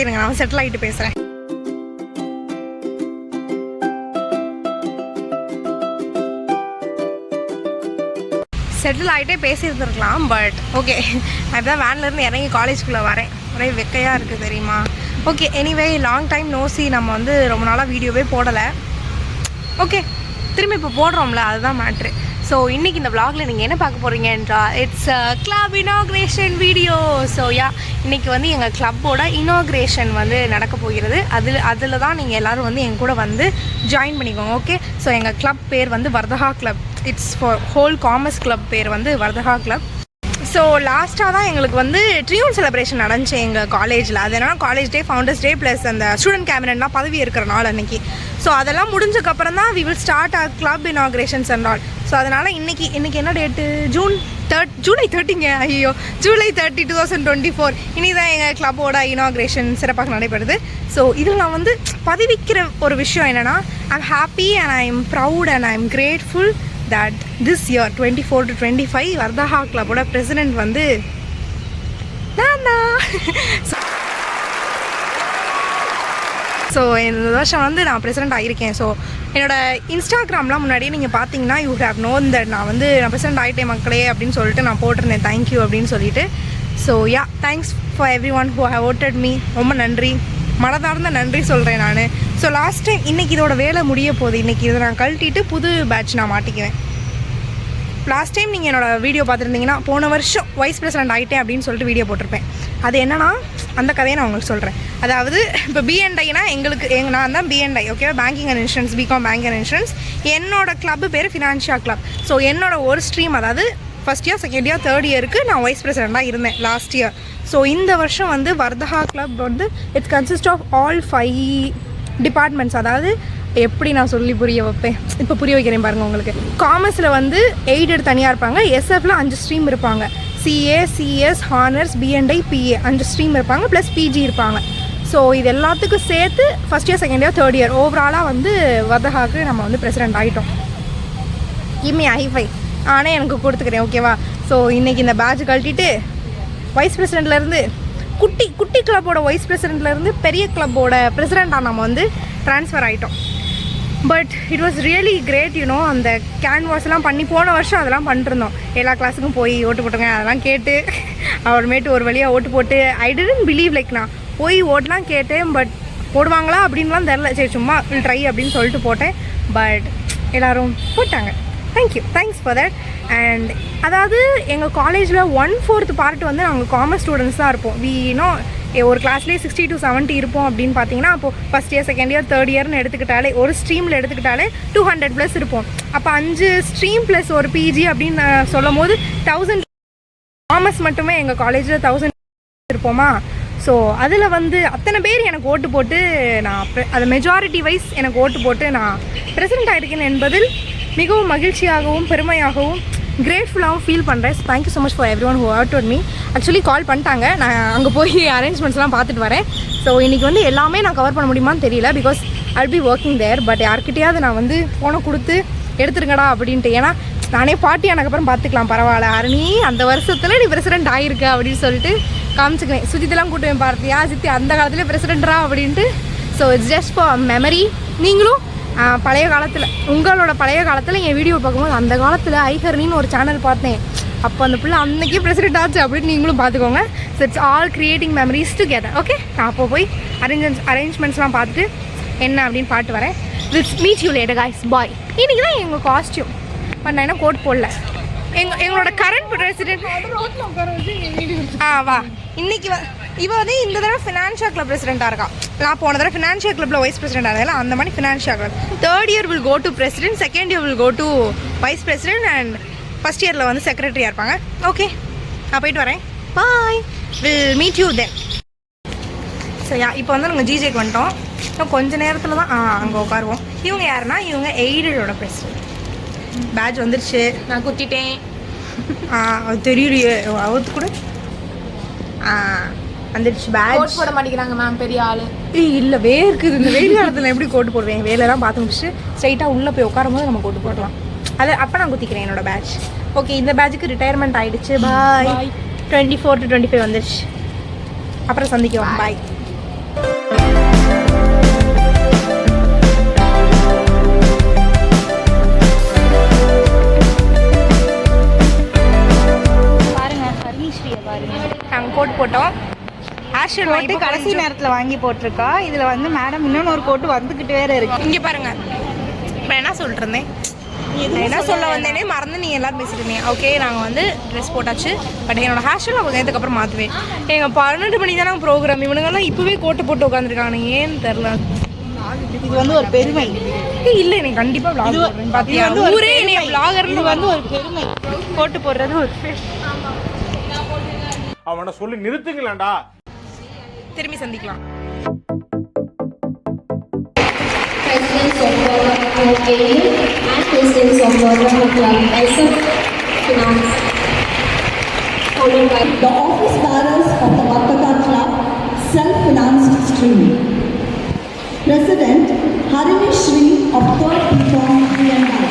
இருங்க நான் செட்டில் ஆகிட்டு பேசுகிறேன். செட்டில் ஆகிட்டே பேசியிருந்துருக்கலாம், பட் ஓகே நான் இப்போ தான் வேன்லேருந்து இறங்கி காலேஜ்குள்ளே வரேன். ஒரே வெக்கையாக இருக்குது தெரியுமா. Okay anyway long time nosy, நம்ம வந்து ரொம்ப நாளாக வீடியோவே போடலை. ஓகே திரும்பி இப்போ போடுறோம்ல, அதுதான் மேட்ரு. ஸோ இன்றைக்கி இந்த vlogல நீங்கள் என்ன பார்க்க போகிறீங்க என்றால் it's club inauguration video. So இன்றைக்கி வந்து எங்கள் கிளப்போட இனாக்ரேஷன் வந்து நடக்க போகிறது. அதில் தான் நீங்கள் எல்லோரும் வந்து என் கூட வந்து ஜாயின் பண்ணிக்கோங்க. ஓகே ஸோ எங்கள் கிளப் பேர் வந்து Vartaka club. It's for whole commerce club பேர் வந்து வர்தகா கிளப். ஸோ லாஸ்ட்டாக தான் எங்களுக்கு வந்து ட்ரியூன் செலிப்ரேஷன் நடந்துச்சு எங்கள் காலேஜில். அது என்னன்னா college day, founders day plus அந்த ஸ்டூடெண்ட் கேபினட்லாம் பதவி இருக்கிற நாள் அன்றைக்கி. ஸோ அதெல்லாம் முடிஞ்சக்கப்புறம் தான் we will start our club inaugurations and all. So அதனால் இன்றைக்கி என்ன டேட்டு? ஜூலை 30ங்க. ஐயோ ஜூலை 30, 2024 இனி தான் எங்கள் கிளப்போட இனாக்ரேஷன் சிறப்பாக நடைபெறுது. ஸோ இதில் நான் வந்து பதிவிக்கிற ஒரு விஷயம் என்னென்னா, I am happy and I am proud and I am grateful that this year 24 to 25 Vartaka கிளப்போட பிரசிடென்ட் வந்து நான் தான். ஸோ இந்த வருஷம் வந்து நான் பிரசிடென்ட் ஆகியிருக்கேன். ஸோ என்னோடய இன்ஸ்டாகிராம்லாம் முன்னாடியே நீங்கள் பார்த்தீங்கன்னா யூ ஹேவ் நோன் தட் நான் பிரசிடென்ட் ஆகிட்டேன் மக்களே அப்படின்னு சொல்லிட்டு நான் போட்டிருந்தேன் தேங்க்யூ அப்படின்னு சொல்லிட்டு. So thanks for everyone who have voted me. ரொம்ப நன்றி, மனதார்ந்த நன்றி சொல்கிறேன் நான். ஸோ லாஸ்ட் டைம் இன்றைக்கி இதோட வேலை முடிய போகுது. இன்றைக்கி இதை நான் கழட்டிட்டு புது பேட்ச் நான் மாட்டிக்குவேன். லாஸ்ட் டைம் நீங்கள் என்னோடய வீடியோ பார்த்துருந்தீங்கன்னா போன வருஷம் வைஸ் பிரசிடென்ட் ஆகிட்டேன் அப்படின்னு சொல்லிட்டு வீடியோ போட்டிருப்பேன். அது என்னன்னா அந்த கதையை நான் உங்களுக்கு சொல்கிறேன். அதாவது இப்போ பிஎன்ஐனா நான் தான் பிஎன்ஐ, ஓகேவா, banking and insurance, BCom banking and insurance. என்னோடய கிளப்பு பேர் ஃபினான்ஷியா கிளப். ஸோ என்னோட ஒரு ஸ்ட்ரீம், அதாவது first year, second year, third இயருக்கு நான் வைஸ் பிரசிடெண்ட்டாக இருந்தேன் லாஸ்ட் இயர். ஸோ இந்த வருஷம் வந்து வர்தகா கிளப் வந்து it's consist of all 5 departments. அதாவது எப்படி நான் சொல்லி புரிய வைப்பேன், இப்போ புரிய வைக்கிறேன் பாருங்கள் உங்களுக்கு. காமர்ஸில் வந்து எய்டட் தனியாக இருப்பாங்க. எஸ்எஃப்ல 5 ஸ்ட்ரீம் இருப்பாங்க. CA, CS, honours, BNI, BA 5 stream இருப்பாங்க. ப்ளஸ் பிஜி இருப்பாங்க. ஸோ இது எல்லாத்துக்கும் சேர்த்து first year, second year, third year ஓவராலாக வந்து வர்தகாவுக்கு நம்ம வந்து பிரசிடென்ட் ஆகிட்டோம். இம்மி ஹைஃபை ஆனால் எனக்கு கொடுத்துக்கிறேன், ஓகேவா. ஸோ இன்றைக்கி இந்த பேட்ச் கழட்டிட்டு வைஸ் பிரசிடெண்ட்லேருந்து குட்டி கிளப்போட வைஸ் பிரசிடெண்ட்லேருந்து பெரிய கிளப்போட பிரசிடெண்ட்டாக நம்ம வந்து ட்ரான்ஸ்ஃபர் ஆகிட்டோம். But it was really great you know. அந்த கேன்வாஸ்லாம் பண்ணி போன வருஷம் அதெல்லாம் பண்ணிருந்தோம். எல்லா கிளாஸுக்கும் போய் ஓட்டு போட்டுங்க அதெல்லாம் கேட்டு அப்புறமேட்டு ஒரு வழியாக ஓட்டு போட்டு ஐ டிடன்ட் பிலீவ் லைக் நான் போய் ஓட்டெலாம் கேட்டேன். பட் போடுவாங்களா அப்படின்லாம் தெரில. சரி சும்மா ட்ரை அப்படின்னு சொல்லிட்டு போட்டேன். பட் எல்லோரும் போட்டாங்க. Thanks for that. அண்ட் அதாவது எங்கள் காலேஜில் 1/4 பார்ட் வந்து நாங்கள் காமர்ஸ் ஸ்டூடெண்ட்ஸ் தான் இருப்போம். ஒரு கிளாஸ்லேயே 60 to 70 இருப்போம் அப்படின்னு பார்த்தீங்கன்னா, அப்போது first year, second year, third இயர்னு எடுத்துக்கிட்டாலே ஒரு ஸ்ட்ரீமில் எடுத்துக்கிட்டாலே 200+ இருப்போம். அப்போ 5 ஸ்ட்ரீம் ப்ளஸ் ஒரு பிஜி அப்படின்னு சொல்லும் போது 1000 காமர்ஸ் மட்டுமே எங்கள் காலேஜில் 1000 இருப்போமா. ஸோ அதில் வந்து அத்தனை பேர் எனக்கு ஓட்டு போட்டு நான் அது மெஜாரிட்டி வைஸ் எனக்கு ஓட்டு போட்டு நான் பிரசிடென்ட் ஆகிருக்கேன் என்பதில் மிகவும் மகிழ்ச்சியாகவும் பெருமையாகவும் கிரேட்ஃபுல்லாகவும் ஃபீல் பண்ணுறேன். Thank you so much for everyone who voted me. Actually கால் பண்ணிட்டாங்க, நான் அங்கே போய் அரேஞ்ச்மெண்ட்ஸ்லாம் பார்த்துட்டு வரேன். ஸோ இன்றைக்கி வந்து எல்லாமே நான் கவர் பண்ண முடியுமான்னு தெரியல, because I'll be working there. But யார்கிட்டையாவது நான் வந்து ஃபோனை கொடுத்து எடுத்துருங்கடா அப்படின்ட்டு. ஏன்னா நானே பார்ட்டி ஆனதுக்கப்புறம் பார்த்துக்கலாம், பரவாயில்ல அருணி அந்த வருஷத்தில் நீ பிரசிடென்ட் ஆகிருக்க அப்படின்னு சொல்லிட்டு காமிச்சிக்கிறேன். சுஜித்தெல்லாம் கூட்டுவேன், பார்த்தியா சித்தி அந்த காலத்தில் பிரசிடென்ட்ரா அப்படின்ட்டு. So it's just for memory. நீங்களும் பழைய காலத்தில் உங்களோட பழைய காலத்தில் என் வீடியோ பார்க்கும்போது அந்த காலத்தில் ஐஹர்னின்னு ஒரு சேனல் பார்த்தேன், அப்போ அந்த பிள்ளை அன்றைக்கே பிரசிடென்ட் ஆச்சு அப்படின்னு நீங்களும் பார்த்துக்கோங்க. So it's all creating memories together. Okay நான் அப்போ போய் அரேஞ்ச்மெண்ட்ஸ்லாம் பார்த்துட்டு என்ன அப்படின்னு பாட்டு வரேன். விட்ஸ் மீட் யூ லேட்டர் காய்ஸ், பாய். இன்றைக்கி தான் எங்கள் காஸ்டியூம், பட் நான் என்ன கோட் போடல. எங்களோட கரண்ட் பிரசிடென்ட் வா இன்னைக்கு இவ வந்து இந்த தடவை ஃபினான்ஷியா கிளப் பிரசிடென்ட்டாக இருக்கா. நான் போன தடவை ஃபினான்ஷியா கிளப்பில் வைஸ் பிரசிடென்ட் ஆகல, அந்த மாதிரி Financia club third year will go to president, second year will go to vice president and first இயரில் வந்து செக்ரட்டரியாக இருப்பாங்க. ஓகே நான் போயிட்டு வரேன், bye, will meet you then. So இப்போ வந்து நாங்கள் ஜிஜேக்கு வந்துட்டோம். இன்னும் கொஞ்சம் நேரத்தில் தான் அங்கே உட்காருவோம். இவங்க யாருன்னா இவங்க எய்டடோட பிரசிடென்ட். பேட்ச் வந்துருச்சு, நான் குத்திட்டேன். அது தெரியலையே அவுத்து கூட வந்துடுச்சு. பேட்ச் போட மாட்டேங்கிறாங்க மேம், பெரிய ஆள் இல்லை வேர்க்குது. இந்த வெயில் காலத்தில் எப்படி கோட்டு போடுவேன்? வேலையெல்லாம் பார்த்து முடிச்சுட்டு ஸ்ட்ரைட்டாக உள்ளே போய் உட்காரும் போது நம்ம கோட்டு போடலாம். அது அப்போ நான் குத்திக்கிறேன் என்னோட பேட்ச். ஓகே இந்த பேட்சுக்கு ரிட்டையர்மெண்ட் ஆகிடுச்சு. பாய். 24 to 25 வந்துடுச்சு. அப்புறம் சந்திக்கலாம். பாய். நாங்கள் கோட் போட்டோம். ஆஷியல் கோட்டு கடைசி நேரத்தில் வாங்கி போட்டிருக்கா. இதில் வந்து மேடம் இன்னொன்று ஒரு கோட்டு வந்துக்கிட்டு வேறு இருக்கு. இங்கே பாருங்கள், நான் என்ன சொல்லிட்டு இருந்தேன், என்ன சொல்ல வந்தேனே மறந்து நீங்கள் எல்லோரும் பேசிட்டுருந்தீங்க. ஓகே, நாங்கள் வந்து ட்ரெஸ் போட்டாச்சு. பட் என்னோடய ஹேர் ஸ்டைல் நான் கொஞ்சம் நேரத்துக்கு அப்புறம் மாற்றுவேன். எங்கள் 12 மணிக்கு தானே ப்ரோக்ராம். இவனுங்கெல்லாம் இப்போவே கோட்டு போட்டு உட்காந்துருக்காங்க, ஏன்னு தெரில. இது வந்து ஒரு பெருமை இல்லை, எனக்கு கண்டிப்பாக விளாக் பார்த்தியா, ஊரே என்னைய விளாகர்னு வந்து ஒரு பெருமை. கோட்டு போடுறது ஒரு அவனை சொல்லி நிறுத்துங்களேன்டா. திரும்பி சந்திக்கலாம். Presidents of World AU and Presidents of World Club SF Finance, followed by the office bearers of the Vartaka Club self-financed stream. President Harini Shri of 3rd BCom BNI.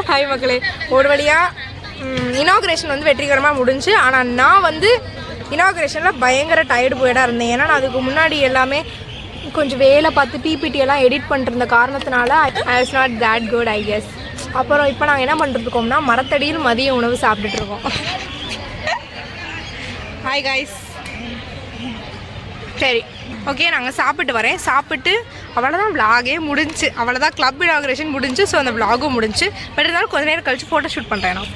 Hi மக்களே, ஒரு வழியாக இனாக்ரேஷன் வந்து வெற்றிகரமாக முடிஞ்சு. ஆனால் நான் வந்து இனாக்ரேஷனில் பயங்கர டயர்டு போயிடாக இருந்தேன். ஏன்னா நான் அதுக்கு முன்னாடி எல்லாமே கொஞ்சம் வேலை பார்த்து பிபிடி எல்லாம் எடிட் பண்ணிருந்த காரணத்தினால I was not that good I guess. அப்புறம் இப்போ நாங்கள் என்ன பண்ணிருக்கோம்னா மரத்தடியில் மதிய உணவு சாப்பிட்டுட்ருக்கோம். Hi guys. சரி, ஓகே, நாங்கள் சாப்பிட்டு வரேன். சாப்பிட்டு அவ்வளோதான், விளாகே முடிஞ்சு. அவ்வளோதான், கிளப் இனாக்ரேஷன் முடிஞ்சு. ஸோ அந்த விளாகும் முடிஞ்சு. பட் இருந்தாலும் கொஞ்சம் நேரம் கழிச்சு ஃபோட்டோ ஷூட் பண்ணுறேன். நான்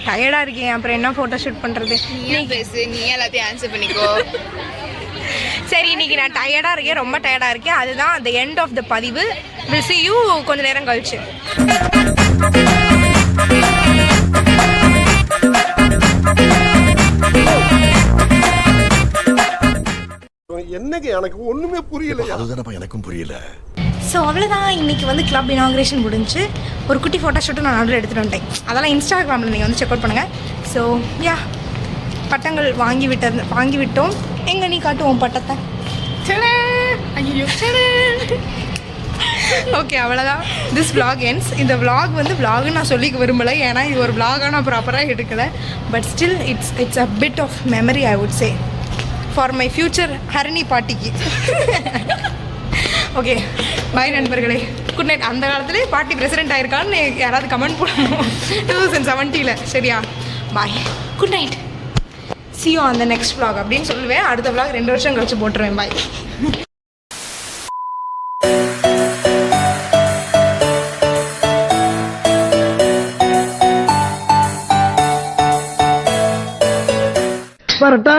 டயர்டாக இருக்கேன், அப்புறம் என்ன ஃபோட்டோ ஷூட் பண்ணுறது? நீ பேசு, நீ எல்லாத்தையும் ஆன்சர் பண்ணிக்கோ. சரி, இன்றைக்கி நான் டயர்டாக இருக்கேன், ரொம்ப டயர்டாக இருக்கேன். அதுதான் அந்த எண்ட் ஆஃப் த பதிவு. வில் see you கொஞ்சம் நேரம் கழிச்சு. என்னங்க எனக்கு ஒண்ணுமே புரியல. அதுதானப்பா எனக்கும் புரியல. ஸோ அவ்வளோதான், இன்றைக்கி வந்து கிளப் இனாக்ரேஷன் முடிஞ்சு. ஒரு குட்டி ஃபோட்டோ ஷூட்டும் நான் ஆர்டர் எடுத்துகிட்டு வந்துட்டேன். அதெல்லாம் இன்ஸ்டாகிராமில் நீங்கள் வந்து செக் அவுட் பண்ணுங்கள். ஸோ யா, பட்டங்கள் வாங்கி விட்டோம். எங்கே நீ காட்டுவோம் பட்டத்தை? ஐயோ, ஓகே, அவ்வளோதான். This vlog ends. இந்த vlog வந்து vlogன்னு நான் சொல்லிக்க விரும்பலை, ஏன்னா இது ஒரு vlog-ஆக நான் ப்ராப்பராக எடுக்கலை. But still it's a bit of memory I would say for my future Harini பாட்டிக்கு. ஓகே, பாய் நண்பர்களே, குட் நைட். அந்த காலத்துலேயே பாட்டி பிரசிடென்ட் ஆயிருக்கான்னு யாராவது கமெண்ட் பண்ணணும் 2070. சரியா? Bye, good night, see you on the next vlog அப்படின்னு சொல்லுவேன். அடுத்த vlog 2 வருஷம் கழிச்சு போட்டுருவேன். பாய். வரட்டா.